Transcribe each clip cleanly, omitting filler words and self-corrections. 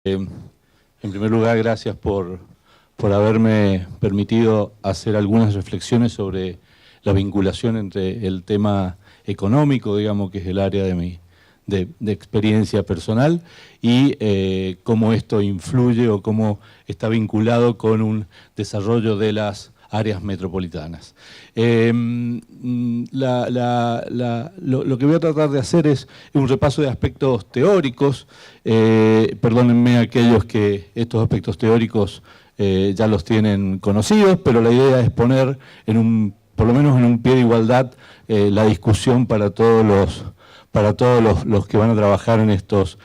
En primer lugar, gracias por haberme permitido hacer algunas reflexiones sobre la vinculación entre el tema económico, digamos, que es el área de experiencia personal, y cómo esto influye o cómo está vinculado con un desarrollo de las áreas metropolitanas. Lo que voy a tratar de hacer es un repaso de aspectos teóricos. Perdónenme aquellos que estos aspectos teóricos ya los tienen conocidos, pero la idea es poner por lo menos en un pie de igualdad la discusión para todos los que van a trabajar en estos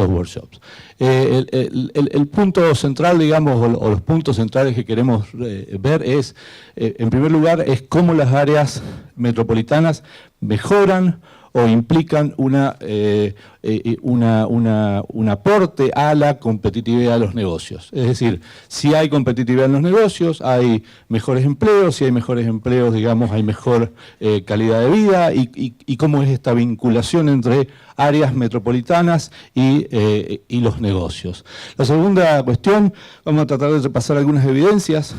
workshops. El punto central, digamos, o los puntos centrales que queremos ver es, en primer lugar, es cómo las áreas metropolitanas mejoran o implican un aporte a la competitividad de los negocios. Es decir, si hay competitividad en los negocios, hay mejores empleos, si hay mejores empleos, digamos, hay mejor calidad de vida, y cómo es esta vinculación entre áreas metropolitanas y los negocios. La segunda cuestión, vamos a tratar de repasar algunas evidencias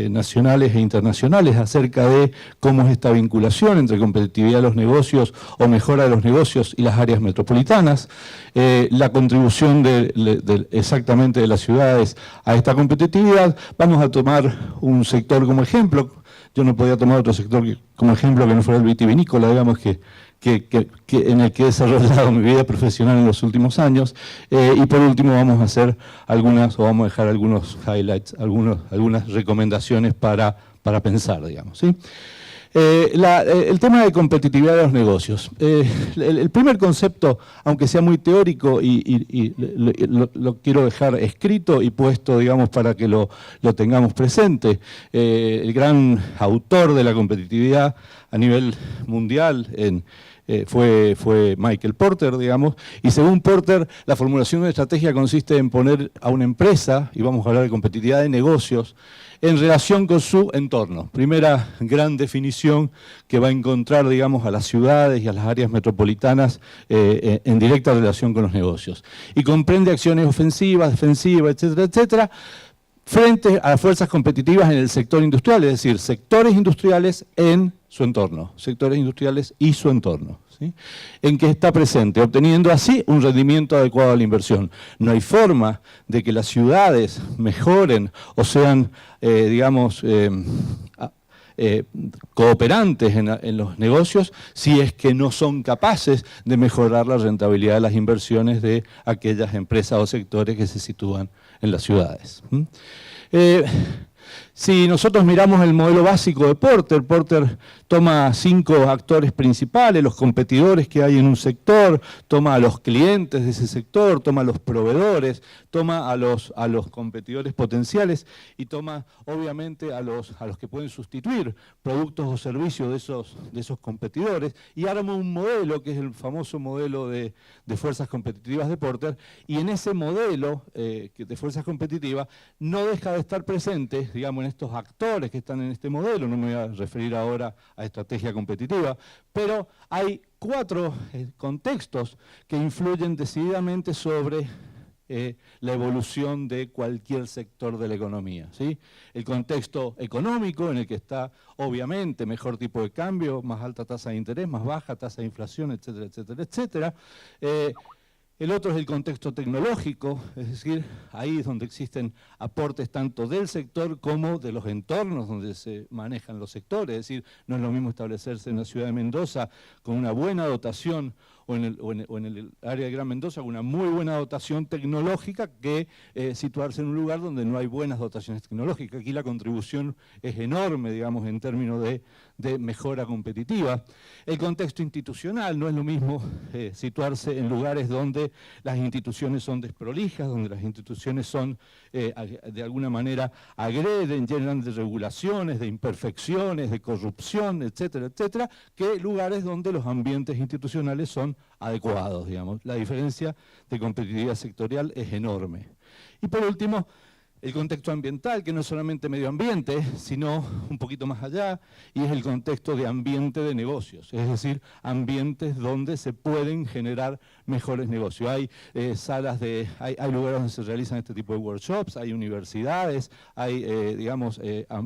nacionales e internacionales acerca de cómo es esta vinculación entre competitividad de los negocios o mejora de los negocios y las áreas metropolitanas, la contribución exactamente de las ciudades a esta competitividad. Vamos a tomar un sector como ejemplo. Yo no podía tomar otro sector como ejemplo que no fuera el vitivinícola, digamos, en el que he desarrollado mi vida profesional en los últimos años. Y por último vamos a hacer vamos a dejar algunos highlights, algunas recomendaciones para pensar, digamos, ¿sí? El tema de competitividad de los negocios. El primer concepto, aunque sea muy teórico, y lo quiero dejar escrito y puesto, digamos, para que lo tengamos presente. El gran autor de la competitividad a nivel mundial fue Michael Porter, digamos, y según Porter, la formulación de una estrategia consiste en poner a una empresa, y vamos a hablar de competitividad de negocios, en relación con su entorno. Primera gran definición que va a encontrar, digamos, a las ciudades y a las áreas metropolitanas en directa relación con los negocios. Y comprende acciones ofensivas, defensivas, etcétera, etcétera, frente a las fuerzas competitivas en el sector industrial, es decir, sectores industriales en su entorno, sectores industriales y su entorno, ¿sí? En que está presente, obteniendo así un rendimiento adecuado a la inversión. No hay forma de que las ciudades mejoren o sean, digamos, cooperantes en los negocios si es que no son capaces de mejorar la rentabilidad de las inversiones de aquellas empresas o sectores que se sitúan en las ciudades. Si nosotros miramos el modelo básico de Porter, Porter toma 5 actores principales, los competidores que hay en un sector, toma a los clientes de ese sector, toma a los proveedores, toma a los competidores potenciales y toma obviamente a los que pueden sustituir productos o servicios de esos competidores, y arma un modelo que es el famoso modelo de fuerzas competitivas de Porter, y en ese modelo de fuerzas competitivas no deja de estar presente, digamos, en estos actores que están en este modelo. No me voy a referir ahora a estrategia competitiva, pero hay 4 contextos que influyen decididamente sobre la evolución de cualquier sector de la economía, ¿sí? El contexto económico, en el que está obviamente mejor tipo de cambio, más alta tasa de interés, más baja tasa de inflación, etcétera, etcétera, etcétera. El otro es el contexto tecnológico, es decir, ahí es donde existen aportes tanto del sector como de los entornos donde se manejan los sectores. Es decir, no es lo mismo establecerse en la ciudad de Mendoza con una buena dotación o en el área de Gran Mendoza con una muy buena dotación tecnológica que situarse en un lugar donde no hay buenas dotaciones tecnológicas. Aquí la contribución es enorme, digamos, en términos de mejora competitiva. El contexto institucional, no es lo mismo situarse en lugares donde las instituciones son desprolijas, donde las instituciones son, de alguna manera, agreden, llenan de regulaciones, de imperfecciones, de corrupción, etcétera, etcétera, que lugares donde los ambientes institucionales son adecuados, digamos. La diferencia de competitividad sectorial es enorme. Y por último, el contexto ambiental, que no es solamente medio ambiente, sino un poquito más allá, y es el contexto de ambiente de negocios, es decir, ambientes donde se pueden generar mejores negocios. Hay hay lugares donde se realizan este tipo de workshops, hay universidades, hay,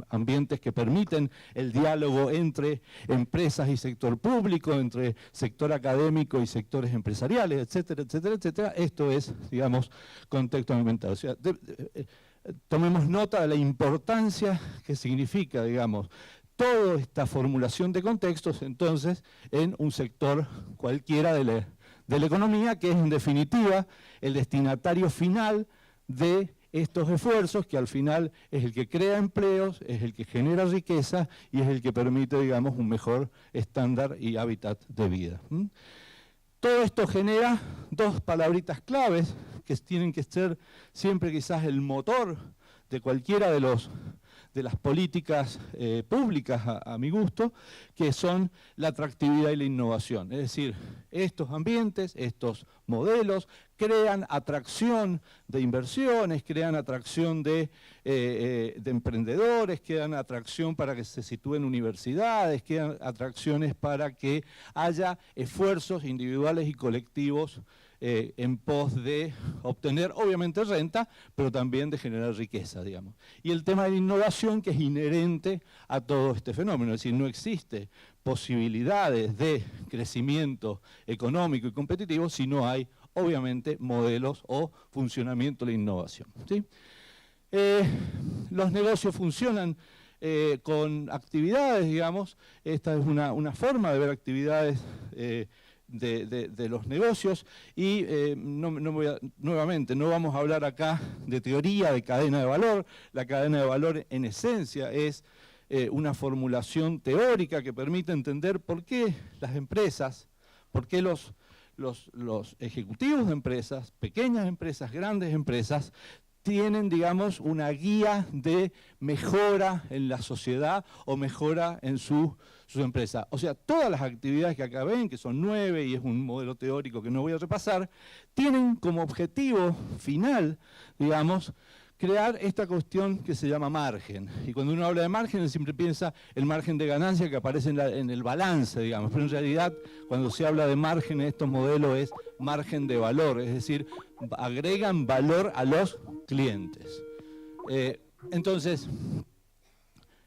ambientes que permiten el diálogo entre empresas y sector público, entre sector académico y sectores empresariales, etcétera, etcétera, etcétera. Esto es, digamos, contexto ambiental. O sea, tomemos nota de la importancia que significa, digamos, toda esta formulación de contextos, entonces, en un sector cualquiera de la economía, que es en definitiva el destinatario final de estos esfuerzos, que al final es el que crea empleos, es el que genera riqueza y es el que permite, digamos, un mejor estándar y hábitat de vida. Todo esto genera dos palabritas claves que tienen que ser siempre quizás el motor de cualquiera de las políticas públicas, a mi gusto, que son la atractividad y la innovación. Es decir, estos ambientes, estos modelos, crean atracción de inversiones, crean atracción de emprendedores, crean atracción para que se sitúen universidades, crean atracciones para que haya esfuerzos individuales y colectivos en pos de obtener, obviamente, renta, pero también de generar riqueza, digamos. Y el tema de la innovación, que es inherente a todo este fenómeno, es decir, no existe posibilidades de crecimiento económico y competitivo si no hay, obviamente, modelos o funcionamiento de la innovación, ¿sí? Los negocios funcionan con actividades, digamos. Esta es una forma de ver actividades de los negocios y nuevamente no vamos a hablar acá de teoría de cadena de valor. La cadena de valor en esencia es una formulación teórica que permite entender por qué las empresas, por qué los ejecutivos de empresas, pequeñas empresas, grandes empresas, tienen, digamos, una guía de mejora en la sociedad o mejora en su empresa. O sea, todas las actividades que acá ven, que son 9 y es un modelo teórico que no voy a repasar, tienen como objetivo final, digamos, crear esta cuestión que se llama margen. Y cuando uno habla de margen, uno siempre piensa el margen de ganancia que aparece en el balance, digamos. Pero en realidad, cuando se habla de margen en estos modelos, es margen de valor. Es decir, agregan valor a los clientes. Entonces,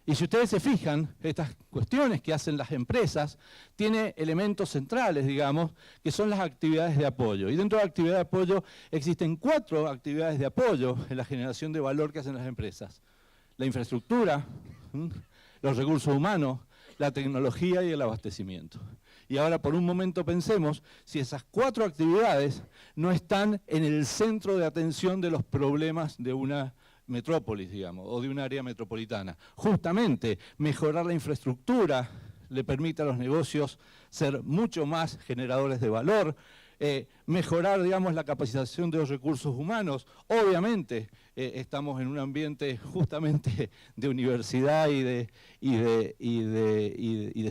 y si ustedes se fijan, estas cuestiones que hacen las empresas tiene elementos centrales, digamos, que son las actividades de apoyo. Y dentro de la actividad de apoyo existen 4 actividades de apoyo en la generación de valor que hacen las empresas. La infraestructura, los recursos humanos, la tecnología y el abastecimiento. Y ahora por un momento pensemos si esas 4 actividades no están en el centro de atención de los problemas de una metrópolis, digamos, o de un área metropolitana. Justamente, mejorar la infraestructura le permite a los negocios ser mucho más generadores de valor, mejorar, digamos, la capacitación de los recursos humanos. Obviamente, estamos en un ambiente justamente de universidad y de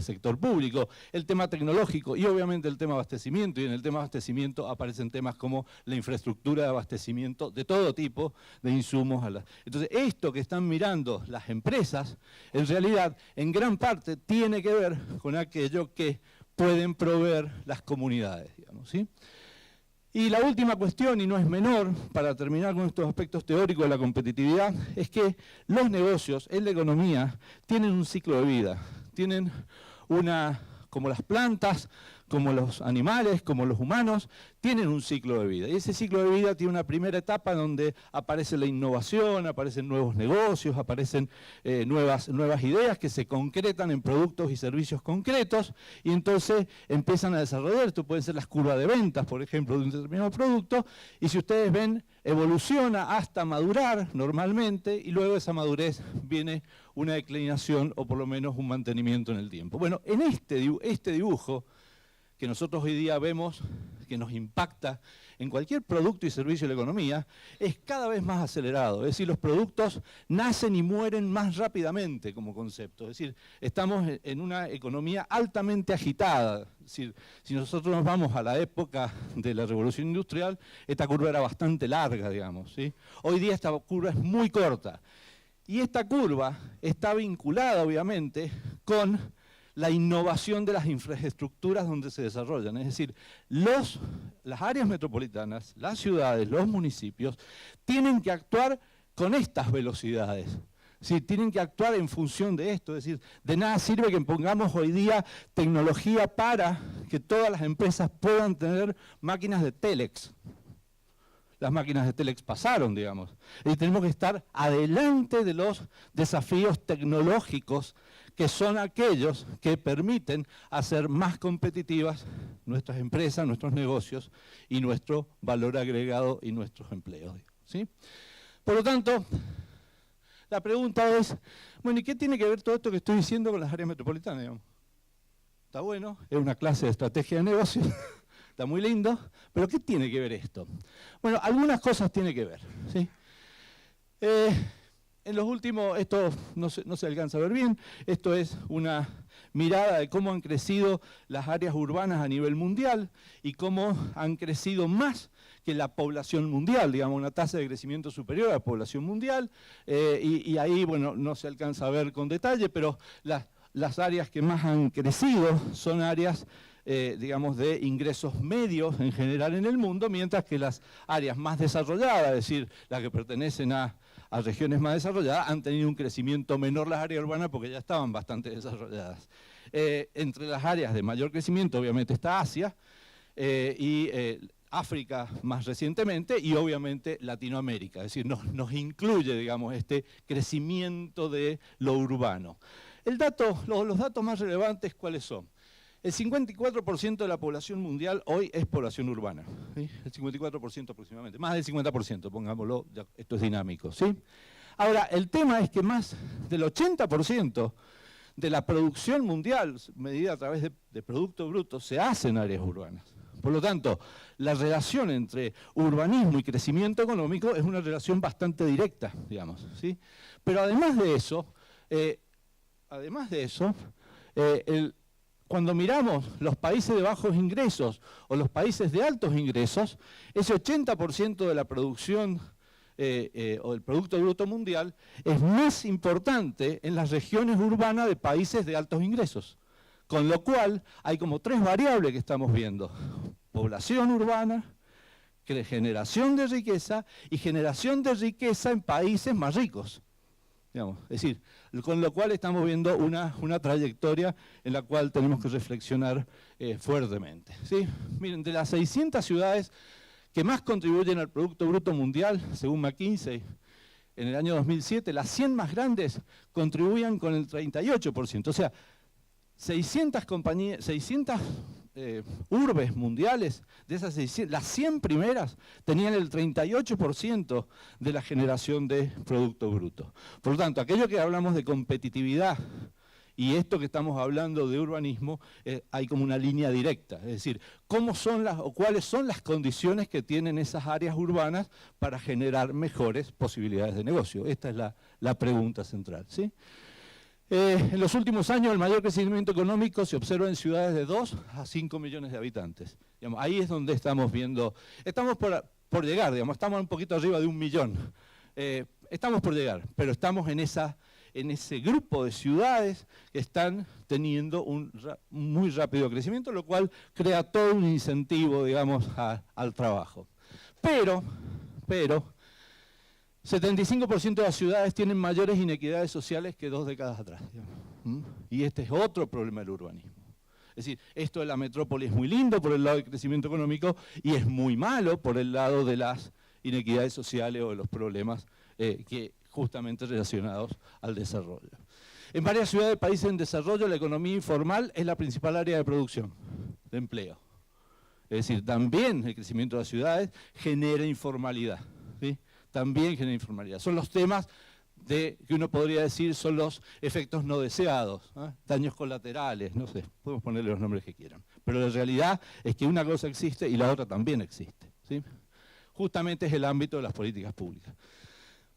sector público. El tema tecnológico y obviamente el tema abastecimiento, y en el tema abastecimiento aparecen temas como la infraestructura de abastecimiento de todo tipo de insumos. Entonces, esto que están mirando las empresas, en realidad, en gran parte, tiene que ver con aquello que pueden proveer las comunidades, digamos, ¿sí? Y la última cuestión, y no es menor, para terminar con estos aspectos teóricos de la competitividad, es que los negocios en la economía tienen un ciclo de vida, tienen como las plantas, como los animales, como los humanos, tienen un ciclo de vida. Y ese ciclo de vida tiene una primera etapa donde aparece la innovación, aparecen nuevos negocios, aparecen nuevas ideas que se concretan en productos y servicios concretos, y entonces empiezan a desarrollar. Esto pueden ser las curvas de ventas, por ejemplo, de un determinado producto, y si ustedes ven, evoluciona hasta madurar normalmente, y luego de esa madurez viene una declinación o por lo menos un mantenimiento en el tiempo. Bueno, en este dibujo, que nosotros hoy día vemos que nos impacta en cualquier producto y servicio de la economía, es cada vez más acelerado. Es decir, los productos nacen y mueren más rápidamente como concepto. Es decir, estamos en una economía altamente agitada. Es decir, si nosotros nos vamos a la época de la Revolución Industrial, esta curva era bastante larga, digamos, ¿sí? Hoy día esta curva es muy corta. Y esta curva está vinculada, obviamente, con la innovación de las infraestructuras donde se desarrollan. Es decir, las áreas metropolitanas, las ciudades, los municipios, tienen que actuar con estas velocidades. Sí, tienen que actuar en función de esto. Es decir, de nada sirve que pongamos hoy día tecnología para que todas las empresas puedan tener máquinas de Telex. Las máquinas de Telex pasaron, digamos. Y tenemos que estar adelante de los desafíos tecnológicos que son aquellos que permiten hacer más competitivas nuestras empresas, nuestros negocios y nuestro valor agregado y nuestros empleos, ¿sí? Por lo tanto, la pregunta es, bueno, ¿y qué tiene que ver todo esto que estoy diciendo con las áreas metropolitanas, digamos? Está bueno, es una clase de estrategia de negocio. Está muy lindo, pero ¿qué tiene que ver esto? Bueno, algunas cosas tiene que ver, ¿sí? En los últimos, esto no se alcanza a ver bien, esto es una mirada de cómo han crecido las áreas urbanas a nivel mundial y cómo han crecido más que la población mundial, digamos, una tasa de crecimiento superior a la población mundial, y ahí, bueno, no se alcanza a ver con detalle, pero las áreas que más han crecido son áreas digamos, de ingresos medios en general en el mundo, mientras que las áreas más desarrolladas, es decir, las que pertenecen a regiones más desarrolladas, han tenido un crecimiento menor las áreas urbanas porque ya estaban bastante desarrolladas. Entre las áreas de mayor crecimiento, obviamente, está Asia y África más recientemente y obviamente Latinoamérica, es decir, nos incluye, digamos, este crecimiento de lo urbano. Los datos más relevantes, ¿cuáles son? El 54% de la población mundial hoy es población urbana, ¿sí? El 54% aproximadamente, más del 50%, pongámoslo, ya, esto es dinámico, ¿sí? Ahora, el tema es que más del 80% de la producción mundial, medida a través de Producto Bruto, se hace en áreas urbanas. Por lo tanto, la relación entre urbanismo y crecimiento económico es una relación bastante directa, digamos, ¿sí? Pero además de eso, cuando miramos los países de bajos ingresos o los países de altos ingresos, ese 80% de la producción o del Producto Bruto Mundial es más importante en las regiones urbanas de países de altos ingresos. Con lo cual, hay como tres variables que estamos viendo: población urbana, generación de riqueza y generación de riqueza en países más ricos. Digamos, es decir, con lo cual estamos viendo una trayectoria en la cual tenemos que reflexionar fuertemente, ¿sí? Miren, de las 600 ciudades que más contribuyen al Producto Bruto Mundial, según McKinsey, en el año 2007, las 100 más grandes contribuían con el 38%. O sea, 600 urbes mundiales, de esas 600, las 100 primeras tenían el 38% de la generación de Producto Bruto. Por lo tanto, aquello que hablamos de competitividad y esto que estamos hablando de urbanismo, hay como una línea directa. Es decir, ¿cómo son cuáles son las condiciones que tienen esas áreas urbanas para generar mejores posibilidades de negocio? Esta es la pregunta central, ¿sí? En los últimos años el mayor crecimiento económico se observa en ciudades de 2 a 5 millones de habitantes. Digamos, ahí es donde estamos viendo, estamos por llegar, digamos, estamos un poquito arriba de 1 millón. Estamos por llegar, pero estamos en ese grupo de ciudades que están teniendo un muy rápido crecimiento, lo cual crea todo un incentivo, digamos, al trabajo. Pero 75% de las ciudades tienen mayores inequidades sociales que 2 décadas atrás. ¿Mm? Y este es otro problema del urbanismo. Es decir, esto de la metrópoli es muy lindo por el lado del crecimiento económico y es muy malo por el lado de las inequidades sociales o de los problemas que justamente relacionados al desarrollo. En varias ciudades de países en desarrollo, la economía informal es la principal área de producción, de empleo. Es decir, también el crecimiento de las ciudades genera informalidad, ¿sí? También genera informalidad. Son los temas de que uno podría decir son los efectos no deseados, daños colaterales, no sé, podemos ponerle los nombres que quieran. Pero la realidad es que una cosa existe y la otra también existe, ¿sí? Justamente es el ámbito de las políticas públicas.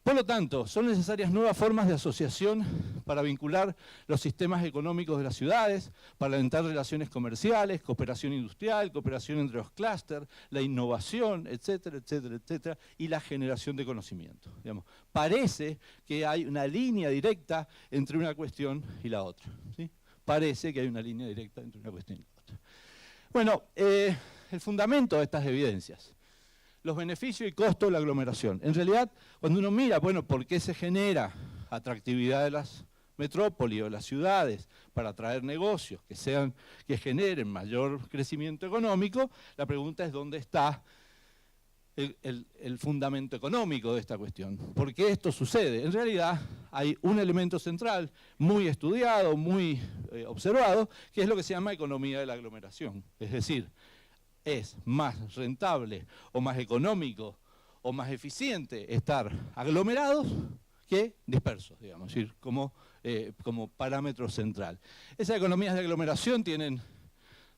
Por lo tanto, son necesarias nuevas formas de asociación para vincular los sistemas económicos de las ciudades, para alentar relaciones comerciales, cooperación industrial, cooperación entre los clústeres, la innovación, etcétera, etcétera, etcétera, y la generación de conocimiento. Digamos, parece que hay una línea directa entre una cuestión y la otra, ¿sí? Parece que hay una línea directa entre una cuestión y la otra. Bueno, el fundamento de estas evidencias. Los beneficios y costos de la aglomeración. En realidad, cuando uno mira, bueno, ¿por qué se genera atractividad de las metrópolis o de las ciudades para atraer negocios que generen mayor crecimiento económico? La pregunta es ¿dónde está el fundamento económico de esta cuestión? ¿Por qué esto sucede? En realidad hay un elemento central muy estudiado, muy observado, que es lo que se llama economía de la aglomeración. Es decir, es más rentable o más económico o más eficiente estar aglomerados que dispersos, digamos, es decir, como parámetro central. Esas economías de aglomeración tienen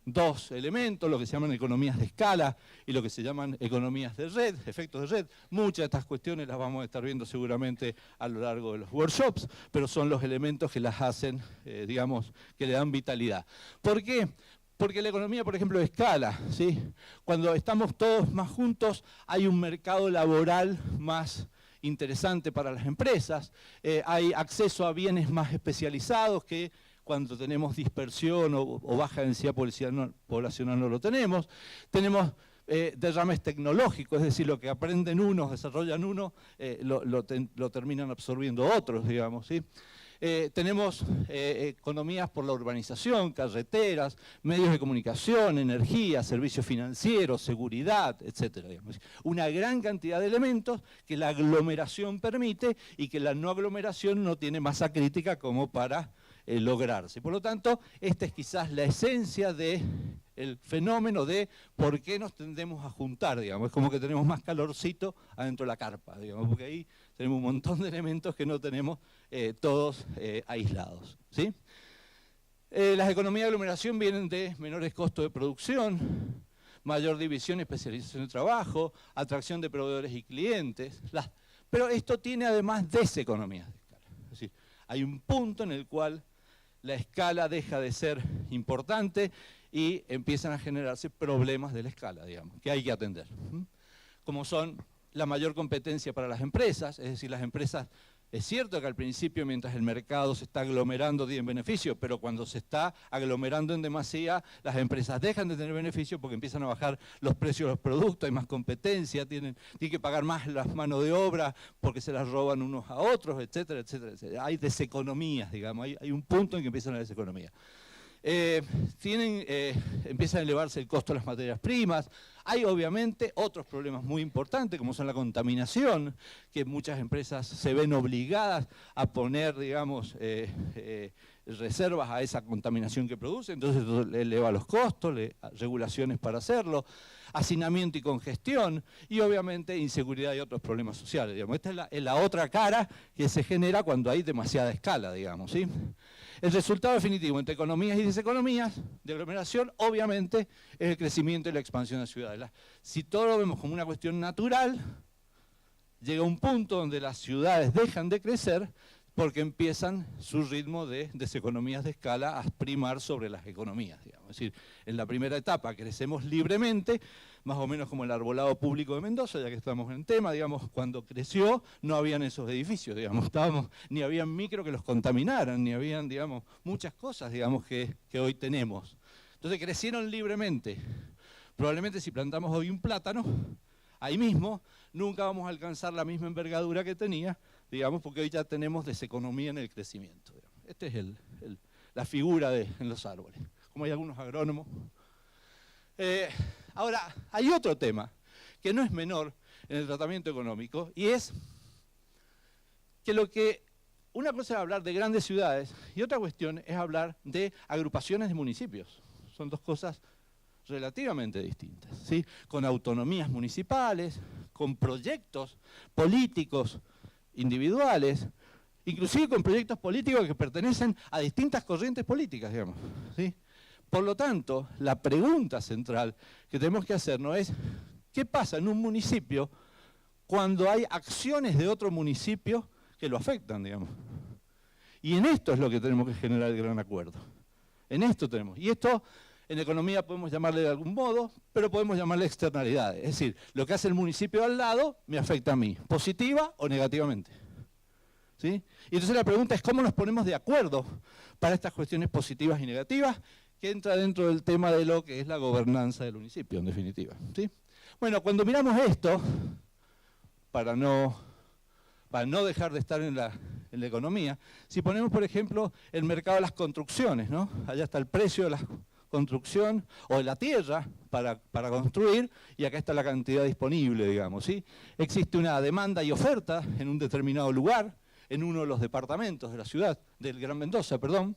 dos elementos, lo que se llaman economías de escala y lo que se llaman economías de red, efectos de red. Muchas de estas cuestiones las vamos a estar viendo seguramente a lo largo de los workshops, pero son los elementos que las hacen, digamos, que le dan vitalidad. ¿Por qué? Porque la economía, por ejemplo, de escala, ¿sí? Cuando estamos todos más juntos, hay un mercado laboral más interesante para las empresas, hay acceso a bienes más especializados que cuando tenemos dispersión o baja densidad poblacional no lo tenemos. Tenemos derrames tecnológicos, es decir, lo que aprenden unos, desarrollan unos, lo terminan absorbiendo otros, digamos, ¿sí? Tenemos economías por la urbanización, carreteras, medios de comunicación, energía, servicios financieros, seguridad, etcétera. Digamos. Una gran cantidad de elementos que la aglomeración permite y que la no aglomeración no tiene masa crítica como para lograrse. Por lo tanto, esta es quizás la esencia del fenómeno de por qué nos tendemos a juntar, digamos. Es como que tenemos más calorcito adentro de la carpa, digamos, porque ahí tenemos un montón de elementos que no tenemos todos aislados, ¿sí? Las economías de aglomeración vienen de menores costos de producción, mayor división y especialización de trabajo, atracción de proveedores y clientes, pero esto tiene además deseconomías de escala. Es decir, hay un punto en el cual la escala deja de ser importante y empiezan a generarse problemas de la escala, digamos, que hay que atender. Como son la mayor competencia para las empresas, es decir, las empresas, es cierto que al principio mientras el mercado se está aglomerando tienen beneficio, pero cuando se está aglomerando en demasía, las empresas dejan de tener beneficio porque empiezan a bajar los precios de los productos, hay más competencia, tienen que pagar más las manos de obra porque se las roban unos a otros, etcétera, etcétera, etcétera. Hay deseconomías, digamos, hay un punto en que empiezan las deseconomías. Empieza a elevarse el costo de las materias primas. Hay obviamente otros problemas muy importantes como son la contaminación, que muchas empresas se ven obligadas a poner, digamos, reservas a esa contaminación que produce, entonces le eleva los costos, regulaciones para hacerlo, hacinamiento y congestión, y obviamente inseguridad y otros problemas sociales. Digamos. Esta es la otra cara que se genera cuando hay demasiada escala, digamos, ¿sí? El resultado definitivo entre economías y deseconomías de aglomeración, obviamente, es el crecimiento y la expansión de las ciudades. Si todo lo vemos como una cuestión natural, llega un punto donde las ciudades dejan de crecer porque empiezan su ritmo de deseconomías de escala a primar sobre las economías, digamos. Es decir, en la primera etapa crecemos libremente, más o menos como el arbolado público de Mendoza, ya que estamos en tema, digamos, cuando creció no habían esos edificios, digamos, ni habían micro que los contaminaran, ni habían, digamos, muchas cosas, digamos, que hoy tenemos. Entonces crecieron libremente. Probablemente si plantamos hoy un plátano, ahí mismo, nunca vamos a alcanzar la misma envergadura que tenía, digamos, porque hoy ya tenemos deseconomía en el crecimiento. Digamos. Esta es la figura en los árboles, como hay algunos agrónomos. Ahora, hay otro tema que no es menor en el tratamiento económico, y es que una cosa es hablar de grandes ciudades, y otra cuestión es hablar de agrupaciones de municipios. Son dos cosas relativamente distintas, ¿sí? Con autonomías municipales, con proyectos políticos individuales, inclusive con proyectos políticos que pertenecen a distintas corrientes políticas, digamos, ¿sí? Por lo tanto, la pregunta central que tenemos que hacernos es, ¿qué pasa en un municipio cuando hay acciones de otro municipio que lo afectan, digamos? Y en esto es lo que tenemos que generar el gran acuerdo. En esto tenemos. Y esto, en economía podemos llamarle de algún modo, pero podemos llamarle externalidades. Es decir, lo que hace el municipio al lado me afecta a mí, positiva o negativamente. ¿Sí? Y entonces la pregunta es cómo nos ponemos de acuerdo para estas cuestiones positivas y negativas, que entra dentro del tema de lo que es la gobernanza del municipio, en definitiva. ¿Sí? Bueno, cuando miramos esto, para no dejar de estar en la economía, si ponemos, por ejemplo, el mercado de las construcciones, ¿no? Allá está el precio de la construcción o de la tierra para construir, y acá está la cantidad disponible, digamos, ¿sí? Existe una demanda y oferta en un determinado lugar, en uno de los departamentos de la ciudad, del Gran Mendoza, perdón,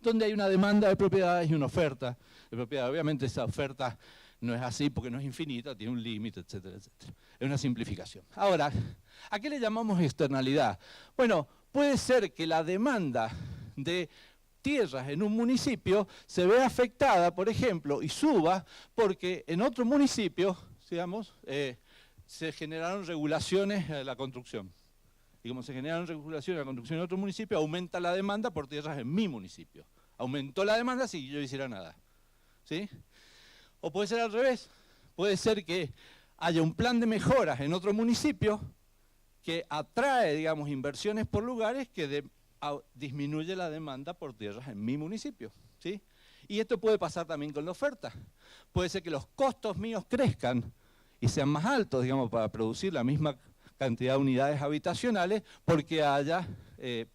donde hay una demanda de propiedades y una oferta de propiedades. Obviamente esa oferta no es así porque no es infinita, tiene un límite, etcétera, etcétera. Es una simplificación. Ahora, ¿a qué le llamamos externalidad? Bueno, puede ser que la demanda de tierras en un municipio se vea afectada, por ejemplo, y suba porque en otro municipio, digamos, se generaron regulaciones a la construcción. Y como se generaron regulaciones a la construcción en otro municipio, aumenta la demanda por tierras en mi municipio. Aumentó la demanda sin que yo hiciera nada. ¿Sí? O puede ser al revés. Puede ser que haya un plan de mejoras en otro municipio que atrae, digamos, inversiones por lugares que disminuye la demanda por tierras en mi municipio. ¿Sí? Y esto puede pasar también con la oferta. Puede ser que los costos míos crezcan y sean más altos, digamos, para producir la misma cantidad de unidades habitacionales porque haya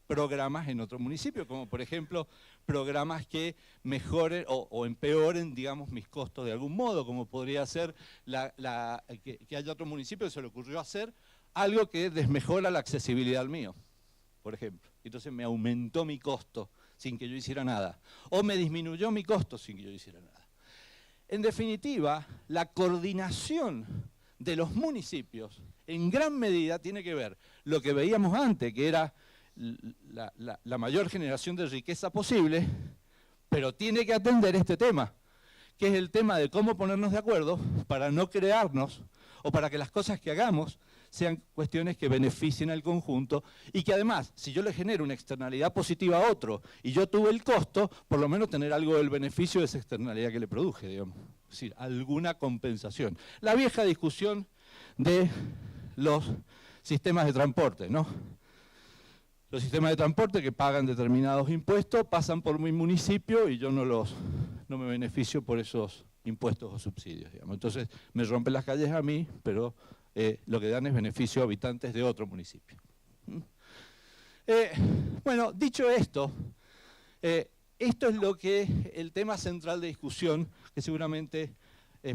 programas en otro municipio, como por ejemplo programas que mejoren o empeoren, digamos, mis costos de algún modo, como podría ser que haya otro municipio que se le ocurrió hacer algo que desmejora la accesibilidad al mío, por ejemplo. Entonces me aumentó mi costo sin que yo hiciera nada, o me disminuyó mi costo sin que yo hiciera nada. En definitiva, la coordinación de los municipios, en gran medida tiene que ver lo que veíamos antes, que era la mayor generación de riqueza posible, pero tiene que atender este tema, que es el tema de cómo ponernos de acuerdo para no crearnos, o para que las cosas que hagamos sean cuestiones que beneficien al conjunto, y que además, si yo le genero una externalidad positiva a otro, y yo tuve el costo, por lo menos tener algo del beneficio de esa externalidad que le produje, digamos. Es decir, alguna compensación. La vieja discusión de los sistemas de transporte, ¿no? Los sistemas de transporte que pagan determinados impuestos pasan por mi municipio y yo no me beneficio por esos impuestos o subsidios, digamos. Entonces me rompen las calles a mí, pero lo que dan es beneficio a habitantes de otro municipio. Bueno, dicho esto, esto es lo que el tema central de discusión, que seguramente los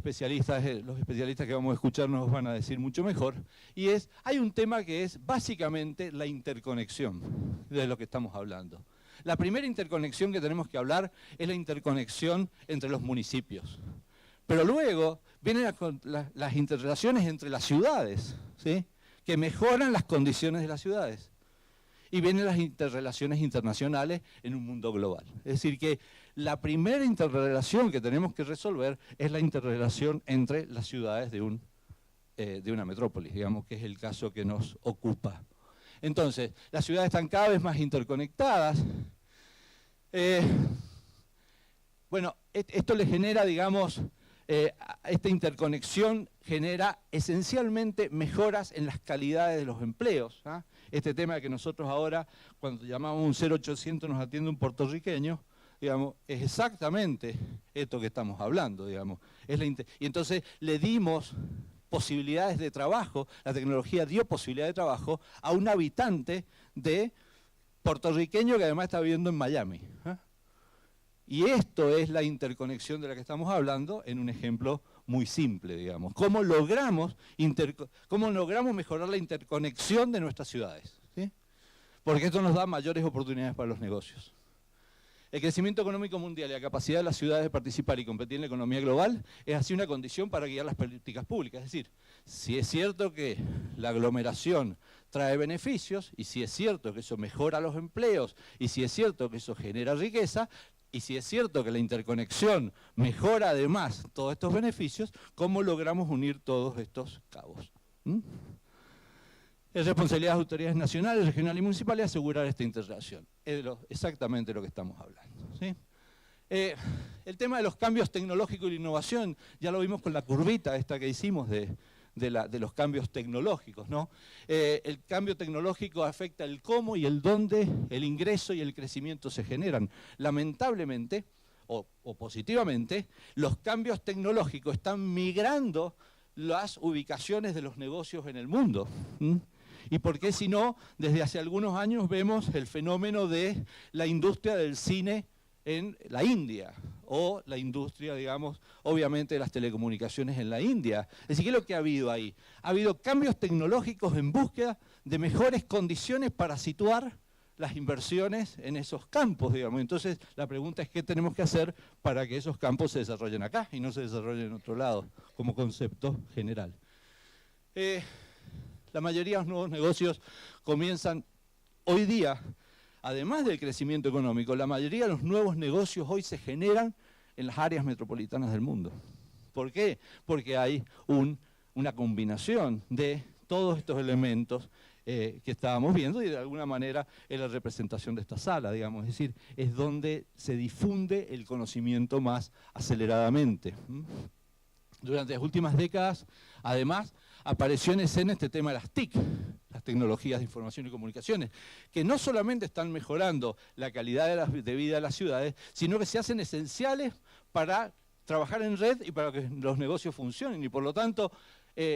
especialistas que vamos a escuchar nos van a decir mucho mejor, y hay un tema que es básicamente la interconexión de lo que estamos hablando. La primera interconexión que tenemos que hablar es la interconexión entre los municipios. Pero luego vienen las interrelaciones entre las ciudades, ¿sí? Que mejoran las condiciones de las ciudades. Y vienen las interrelaciones internacionales en un mundo global. Es decir, que la primera interrelación que tenemos que resolver es la interrelación entre las ciudades de una metrópolis, digamos, que es el caso que nos ocupa. Entonces, las ciudades están cada vez más interconectadas. Bueno, esto le genera, digamos, esta interconexión genera esencialmente mejoras en las calidades de los empleos. ¿Ah? Este tema de que nosotros ahora, cuando llamamos un 0800 nos atiende un puertorriqueño, digamos, es exactamente esto que estamos hablando, digamos. Y entonces le dimos posibilidades de trabajo, la tecnología dio posibilidad de trabajo a un habitante de puertorriqueño que además está viviendo en Miami. ¿Ah? Y esto es la interconexión de la que estamos hablando en un ejemplo muy simple, digamos. ¿Cómo logramos mejorar la interconexión de nuestras ciudades? ¿Sí? Porque esto nos da mayores oportunidades para los negocios. El crecimiento económico mundial y la capacidad de las ciudades de participar y competir en la economía global es así una condición para guiar las políticas públicas. Es decir, si es cierto que la aglomeración trae beneficios, y si es cierto que eso mejora los empleos, y si es cierto que eso genera riqueza, y si es cierto que la interconexión mejora además todos estos beneficios, ¿cómo logramos unir todos estos cabos? Es responsabilidad de las autoridades nacionales, regionales y municipales asegurar esta integración. Es exactamente lo que estamos hablando, ¿sí? El tema de los cambios tecnológicos y la innovación, ya lo vimos con la curvita esta que hicimos de los cambios tecnológicos, ¿no? El cambio tecnológico afecta el cómo y el dónde el ingreso y el crecimiento se generan. Lamentablemente, o positivamente, los cambios tecnológicos están migrando las ubicaciones de los negocios en el mundo. ¿Y por qué si no? Desde hace algunos años vemos el fenómeno de la industria del cine en la India, o la industria, digamos, obviamente de las telecomunicaciones en la India. Es decir, ¿qué es lo que ha habido ahí? Ha habido cambios tecnológicos en búsqueda de mejores condiciones para situar las inversiones en esos campos, digamos. Entonces, la pregunta es qué tenemos que hacer para que esos campos se desarrollen acá y no se desarrollen en otro lado, como concepto general. La mayoría de los nuevos negocios comienzan hoy día. Además del crecimiento económico, la mayoría de los nuevos negocios hoy se generan en las áreas metropolitanas del mundo. ¿Por qué? Porque hay una combinación de todos estos elementos que estábamos viendo y de alguna manera es la representación de esta sala, digamos. Es decir, es donde se difunde el conocimiento más aceleradamente. Durante las últimas décadas, además, apareció en escena este tema de las TIC, las tecnologías de información y comunicaciones, que no solamente están mejorando la calidad de vida de las ciudades, sino que se hacen esenciales para trabajar en red y para que los negocios funcionen. Y por lo tanto,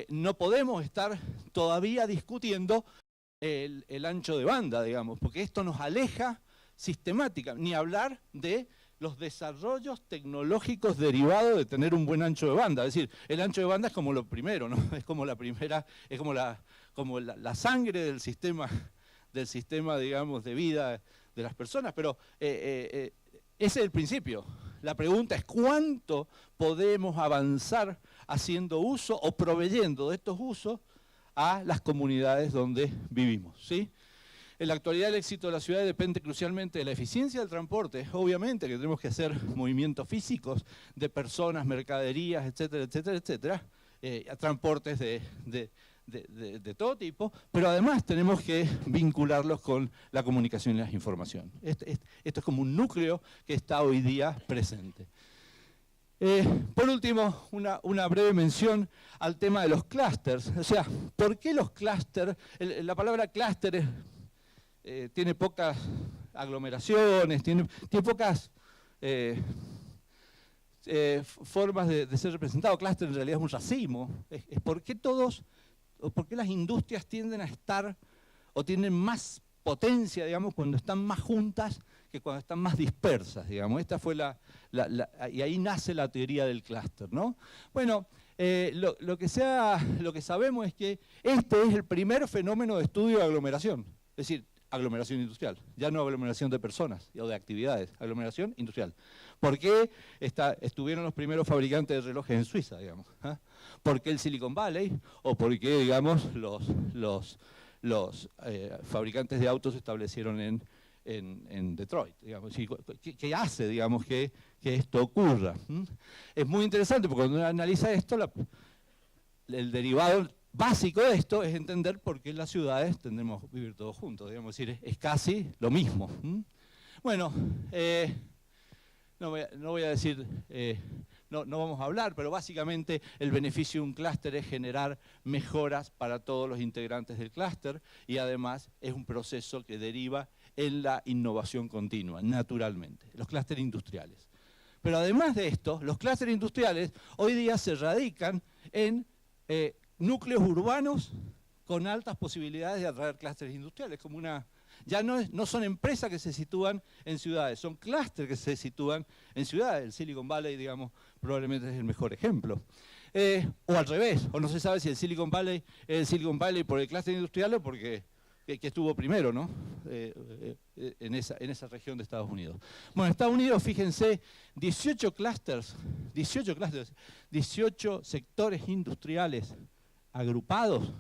no podemos estar todavía discutiendo el ancho de banda, digamos, porque esto nos aleja sistemáticamente, ni hablar de los desarrollos tecnológicos derivados de tener un buen ancho de banda. Es decir, el ancho de banda es como lo primero, ¿no? Es como la primera, es como la sangre del sistema, digamos, de vida de las personas. Pero ese es el principio. La pregunta es ¿cuánto podemos avanzar haciendo uso o proveyendo de estos usos a las comunidades donde vivimos, ¿sí? En la actualidad el éxito de la ciudad depende crucialmente de la eficiencia del transporte. Obviamente que tenemos que hacer movimientos físicos de personas, mercaderías, etcétera, etcétera, etcétera. Transportes de todo tipo, pero además tenemos que vincularlos con la comunicación y la información. Esto es como un núcleo que está hoy día presente. Por último, una breve mención al tema de los clústeres. O sea, ¿por qué los clústeres? La palabra clúster tiene pocas aglomeraciones, tiene pocas formas de ser representado. Clúster en realidad es un racimo. ¿Por qué las industrias tienden a estar o tienen más potencia, digamos, cuando están más juntas que cuando están más dispersas, digamos? Esta fue y ahí nace la teoría del clúster, ¿no? Bueno, lo que sabemos es que este es el primer fenómeno de estudio de aglomeración, es decir, aglomeración industrial, ya no aglomeración de personas o de actividades, aglomeración industrial. ¿Por qué estuvieron los primeros fabricantes de relojes en Suiza, digamos? ¿Por qué el Silicon Valley? ¿O por qué, digamos, los fabricantes de autos se establecieron en Detroit, digamos? ¿Qué hace, digamos, que esto ocurra? Es muy interesante porque cuando uno analiza esto, el derivado básico de esto es entender por qué en las ciudades tendemos a vivir todos juntos, digamos, es decir, es casi lo mismo. Bueno, no voy a decir, no vamos a hablar, pero básicamente el beneficio de un clúster es generar mejoras para todos los integrantes del clúster y además es un proceso que deriva en la innovación continua, naturalmente, los clústeres industriales. Pero además de esto, los clústeres industriales hoy día se radican en núcleos urbanos con altas posibilidades de atraer clústeres industriales, como ya no son empresas que se sitúan en ciudades, son clústeres que se sitúan en ciudades. El Silicon Valley, digamos, probablemente es el mejor ejemplo. O al revés, o no se sabe si el Silicon Valley es el Silicon Valley por el clúster industrial o porque que estuvo primero, ¿no? En esa región de Estados Unidos. Bueno, en Estados Unidos, fíjense, 18 sectores industriales agrupados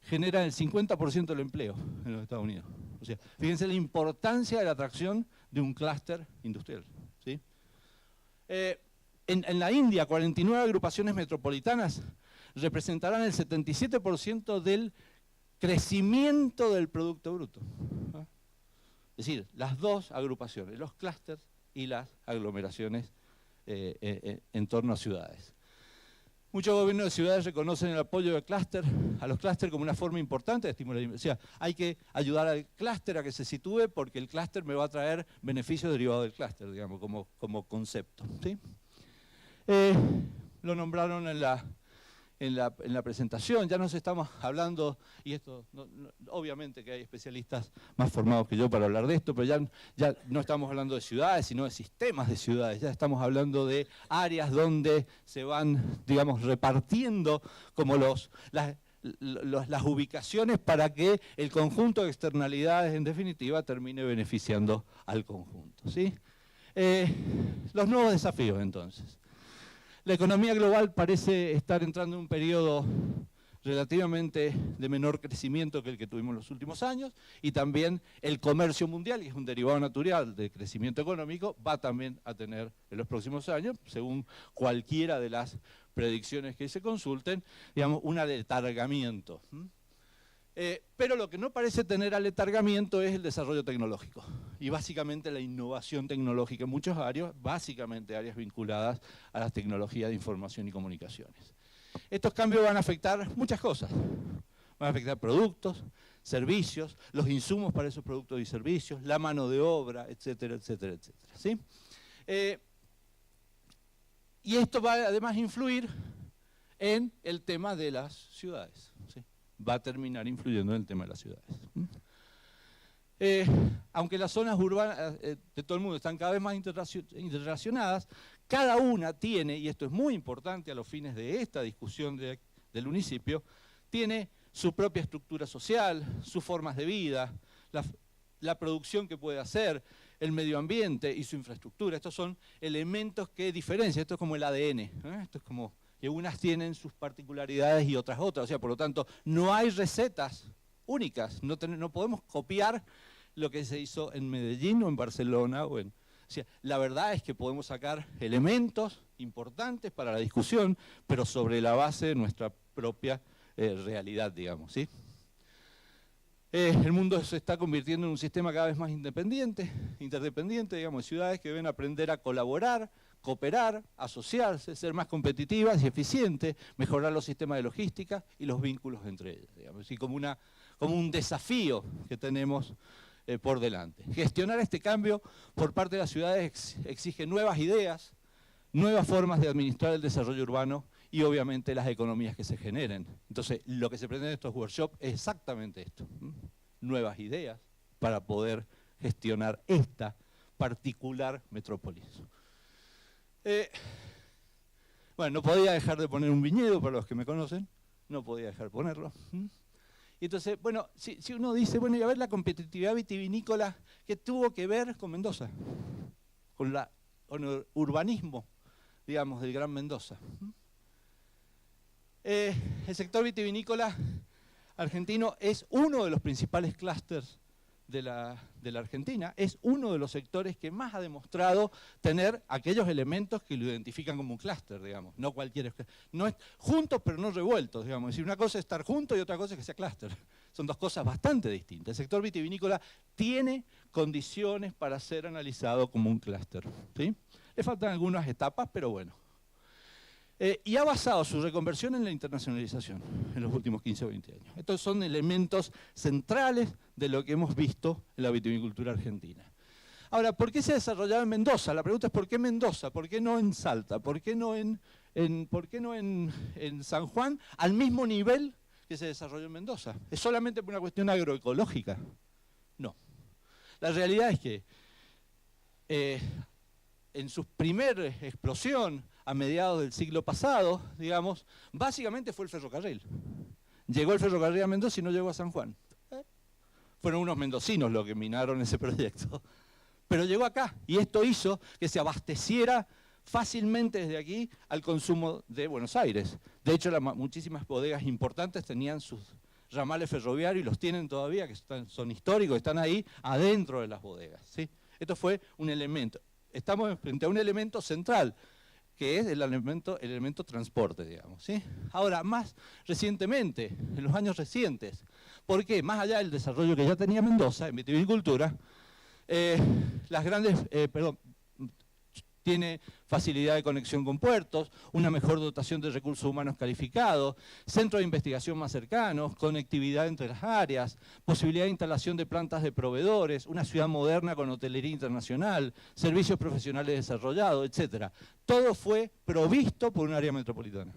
generan el 50% del empleo en los Estados Unidos. O sea, fíjense la importancia de la atracción de un clúster industrial, ¿sí? En la India, 49 agrupaciones metropolitanas representarán el 77% del crecimiento del Producto Bruto. ¿Ah? Es decir, las dos agrupaciones, los clústeres y las aglomeraciones en torno a ciudades. Muchos gobiernos de ciudades reconocen el apoyo del clúster, a los clústeres como una forma importante de estimular. O sea, hay que ayudar al clúster a que se sitúe porque el clúster me va a traer beneficios derivados del clúster, digamos, como concepto, ¿sí? Lo nombraron en la presentación, ya nos estamos hablando, y esto obviamente que hay especialistas más formados que yo para hablar de esto, pero ya no estamos hablando de ciudades, sino de sistemas de ciudades, ya estamos hablando de áreas donde se van, digamos, repartiendo como las ubicaciones para que el conjunto de externalidades, en definitiva, termine beneficiando al conjunto, ¿sí? Los nuevos desafíos, entonces. La economía global parece estar entrando en un periodo relativamente de menor crecimiento que el que tuvimos en los últimos años, y también el comercio mundial, que es un derivado natural del crecimiento económico, va también a tener en los próximos años, según cualquiera de las predicciones que se consulten, digamos, un aletargamiento. Pero lo que no parece tener aletargamiento es el desarrollo tecnológico y básicamente la innovación tecnológica en muchos áreas, básicamente áreas vinculadas a las tecnologías de información y comunicaciones. Estos cambios van a afectar muchas cosas. Van a afectar productos, servicios, los insumos para esos productos y servicios, la mano de obra, etcétera, etcétera, etcétera, ¿sí? Y esto va además a influir en el tema de las ciudades, ¿sí? Va a terminar influyendo en el tema de las ciudades. Aunque las zonas urbanas de todo el mundo están cada vez más interrelacionadas, cada una tiene, y esto es muy importante a los fines de esta discusión del municipio, tiene su propia estructura social, sus formas de vida, la producción que puede hacer, el medio ambiente y su infraestructura. Estos son elementos que diferencian, esto es como el ADN, esto es como que unas tienen sus particularidades y otras. O sea, por lo tanto, no hay recetas únicas, no podemos copiar lo que se hizo en Medellín o en Barcelona. O sea, la verdad es que podemos sacar elementos importantes para la discusión, pero sobre la base de nuestra propia realidad, digamos, ¿sí? El mundo se está convirtiendo en un sistema cada vez más interdependiente, digamos, ciudades que deben aprender a colaborar, cooperar, asociarse, ser más competitivas y eficientes, mejorar los sistemas de logística y los vínculos entre ellas, digamos, así como un desafío que tenemos por delante. Gestionar este cambio por parte de las ciudades exige nuevas ideas, nuevas formas de administrar el desarrollo urbano y obviamente las economías que se generen. Entonces, lo que se pretende en estos workshops es exactamente esto, nuevas ideas para poder gestionar esta particular metrópolis. Bueno, no podía dejar de poner un viñedo, para los que me conocen, no podía dejar de ponerlo. Y entonces, bueno, si uno dice, bueno, y a ver la competitividad vitivinícola, ¿qué tuvo que ver con Mendoza? Con el urbanismo, digamos, del Gran Mendoza. El sector vitivinícola argentino es uno de los principales clústeres de la Argentina, es uno de los sectores que más ha demostrado tener aquellos elementos que lo identifican como un clúster, digamos, no cualquier, no es juntos pero no revueltos, digamos, es decir, una cosa es estar juntos y otra cosa es que sea clúster, son dos cosas bastante distintas. El sector vitivinícola tiene condiciones para ser analizado como un clúster, ¿sí? Le faltan algunas etapas, pero bueno. Y ha basado su reconversión en la internacionalización en los últimos 15 o 20 años. Estos son elementos centrales de lo que hemos visto en la vitivinicultura argentina. Ahora, ¿por qué se ha desarrollado en Mendoza? La pregunta es ¿por qué Mendoza? ¿Por qué no en Salta? ¿Por qué no en San Juan al mismo nivel que se desarrolló en Mendoza? ¿Es solamente por una cuestión agroecológica? No. La realidad es que en su primera explosión a mediados del siglo pasado, digamos, básicamente fue el ferrocarril. Llegó el ferrocarril a Mendoza y no llegó a San Juan. Fueron unos mendocinos los que minaron ese proyecto. Pero llegó acá y esto hizo que se abasteciera fácilmente desde aquí al consumo de Buenos Aires. De hecho, muchísimas bodegas importantes tenían sus ramales ferroviarios, y los tienen todavía, que son históricos, están ahí adentro de las bodegas, ¿sí? Esto fue un elemento. Estamos frente a un elemento central, que es el elemento transporte, digamos, ¿sí? Ahora, más recientemente, en los años recientes, ¿por qué? Más allá del desarrollo que ya tenía Mendoza en vitivinicultura, tiene facilidad de conexión con puertos, una mejor dotación de recursos humanos calificados, centros de investigación más cercanos, conectividad entre las áreas, posibilidad de instalación de plantas de proveedores, una ciudad moderna con hotelería internacional, servicios profesionales desarrollados, etc. Todo fue provisto por un área metropolitana.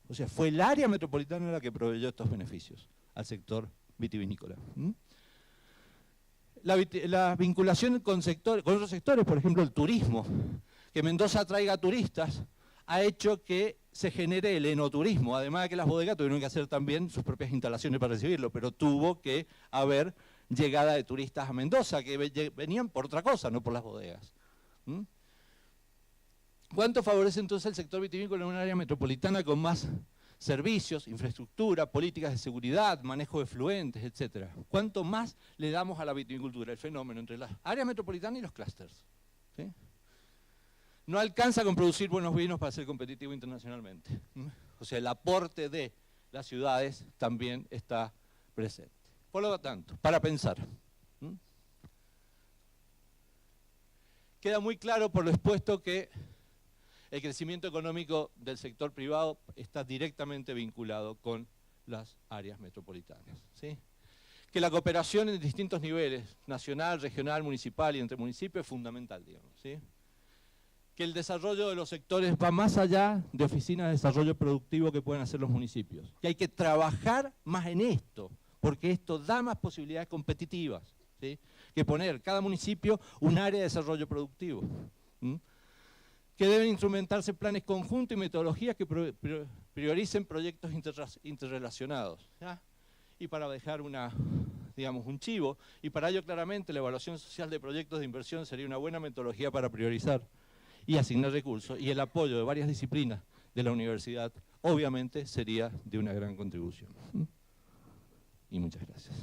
O sea, fue el área metropolitana la que proveyó estos beneficios al sector vitivinícola. La vinculación con otros sectores, por ejemplo el turismo, que Mendoza atraiga turistas, ha hecho que se genere el enoturismo, además de que las bodegas tuvieron que hacer también sus propias instalaciones para recibirlo, pero tuvo que haber llegada de turistas a Mendoza, que venían por otra cosa, no por las bodegas. ¿Cuánto favorece entonces el sector vitivinícola en un área metropolitana con más servicios, infraestructura, políticas de seguridad, manejo de efluentes, etcétera? ¿Cuánto más le damos a la vitivinicultura, el fenómeno entre las áreas metropolitanas y los clústeres? ¿Sí? No alcanza con producir buenos vinos para ser competitivo internacionalmente. O sea, el aporte de las ciudades también está presente. Por lo tanto, para pensar, queda muy claro por lo expuesto que el crecimiento económico del sector privado está directamente vinculado con las áreas metropolitanas, ¿sí? Que la cooperación en distintos niveles, nacional, regional, municipal y entre municipios, es fundamental, digamos, ¿sí? Que el desarrollo de los sectores va más allá de oficinas de desarrollo productivo que pueden hacer los municipios. Que hay que trabajar más en esto, porque esto da más posibilidades competitivas, ¿sí? Que poner cada municipio un área de desarrollo productivo. Que deben instrumentarse planes conjuntos y metodologías que prioricen proyectos interrelacionados. ¿Ya? Y para dejar un chivo, y para ello claramente la evaluación social de proyectos de inversión sería una buena metodología para priorizar y asignar recursos, y el apoyo de varias disciplinas de la universidad obviamente sería de una gran contribución. Y muchas gracias.